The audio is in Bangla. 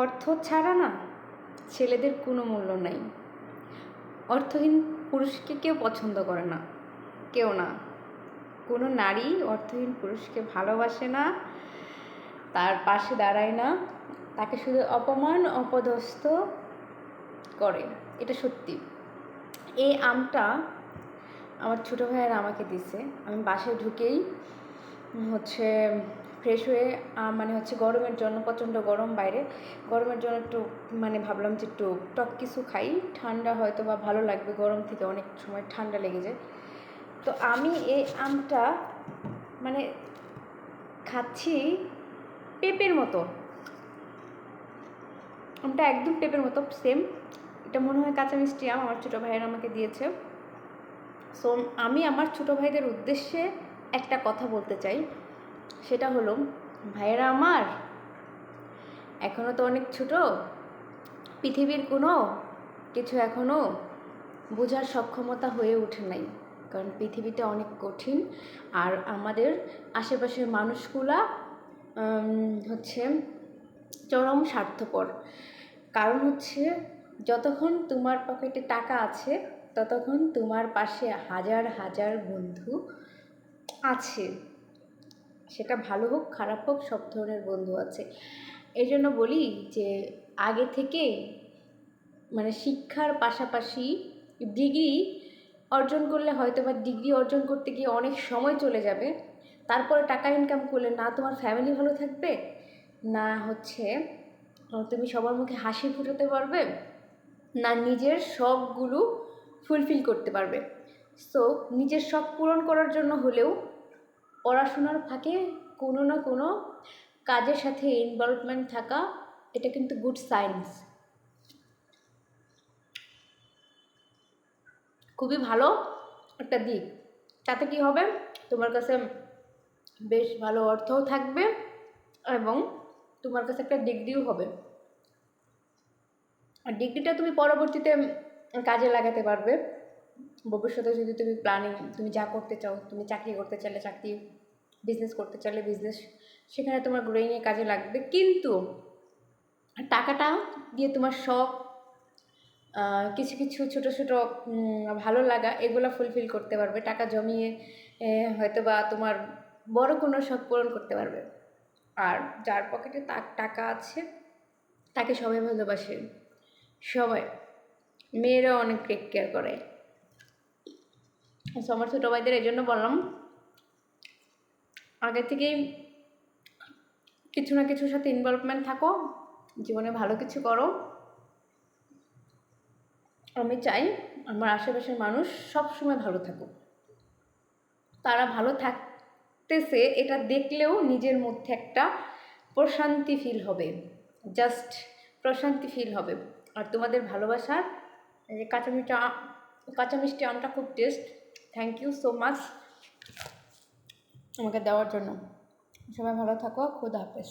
অর্থ ছাড়া না ছেলেদের কোনো মূল্য নাই। অর্থহীন পুরুষকে কেউ পছন্দ করে না, কেউ না। কোনো নারী অর্থহীন পুরুষকে ভালোবাসে না, তার পাশে দাঁড়ায় না, তাকে শুধু অপমান অপদস্থ করে। এটা সত্যি। এই আমটা আমার ছোটো ভাইয়ের আমাকে দিছে। আমি বাসায় ঢুকেই ফ্রেশ হয়ে গরমের জন্য, প্রচণ্ড গরম বাইরে, গরমের জন্য একটু ভাবলাম যে একটু টক কিছু খাই, ঠান্ডা হয়তো বা ভালো লাগবে, গরম থেকে অনেক সময় ঠান্ডা লেগে যায়। তো আমি এই আমটা খাচ্ছি পেঁপের মতো। আমটা একদম পেঁপের মতো সেম। এটা মনে হয় কাঁচা মিষ্টি আম, আমার ছোটো ভাইয়ের আমাকে দিয়েছে। সো আমি আমার ছোটো ভাইদের উদ্দেশ্যে একটা কথা বলতে চাই, সেটা হলো, ভাইয়েরা আমার, এখনও তো অনেক ছোট, পৃথিবীর কোনো কিছু এখনও বোঝার সক্ষমতা হয়ে ওঠে নাই, কারণ পৃথিবীটা অনেক কঠিন। আর আমাদের আশেপাশের মানুষগুলা চরম স্বার্থপর। কারণ যতক্ষণ তোমার পকেটে টাকা আছে ততক্ষণ তোমার পাশে হাজার হাজার বন্ধু আছে, সেটা ভালো হোক খারাপ হোক, সব ধরনের বন্ধু আছে। এই জন্য বলি যে আগে থেকে শিক্ষার পাশাপাশি ডিগ্রি অর্জন করলে হয়তো বা ডিগ্রি অর্জন করতে গিয়ে অনেক সময় চলে যাবে, তারপরে টাকা ইনকাম করলে না তোমার ফ্যামিলি ভালো থাকবে, না তুমি সবার মুখে হাসি ফোটাতে পারবে, না নিজের শখগুলো ফুলফিল করতে পারবে। সো নিজের শখ পূরণ করার জন্য হলেও পড়াশোনার ফাঁকে কোনো না কোনো কাজের সাথে ইনভলভমেন্ট থাকা, এটা কিন্তু গুড সায়েন্স, খুবই ভালো একটা দিক। তাতে কি হবে, তোমার কাছে বেশ ভালো অর্থও থাকবে এবং তোমার কাছে একটা ডিগ্রিও হবে। আর ডিগ্রিটা তুমি পরবর্তীতে কাজে লাগাতে পারবে। ভবিষ্যতে যদি তুমি যা করতে চাও, তুমি চাকরি করতে চাইলে চাকরি, বিজনেস করতে চাইলে বিজনেস, সেখানে তোমার ব্রেইনে কাজে লাগবে। কিন্তু টাকাটা দিয়ে তোমার শখ, কিছু কিছু ছোটো ছোটো ভালো লাগা, এগুলো ফুলফিল করতে পারবে। টাকা জমিয়ে হয়তো বা তোমার বড় কোনো শখ পূরণ করতে পারবে। আর যার পকেটে টাকা আছে তাকে সবাই ভালোবাসে, সবাই, মেয়েরাও অনেক টেক কেয়ার করে। আমার ছোটো ভাইদের এই জন্য বললাম, আগে থেকেই কিছু না কিছুর সাথে ইনভলভমেন্ট থাকো, জীবনে ভালো কিছু করো। আমি চাই আমার আশেপাশের মানুষ সব সময় ভালো থাকুক। তারা ভালো থাকতেছে এটা দেখলেও নিজের মধ্যে একটা প্রশান্তি ফিল হবে, জাস্ট প্রশান্তি ফিল হবে। আর তোমাদের ভালোবাসার এই কাঁচা মিষ্টি আমটা খুব taste. Thank you so much আমাকে দেওয়ার জন্য। সবাই ভালো থাকো, খোদা হাফেজ।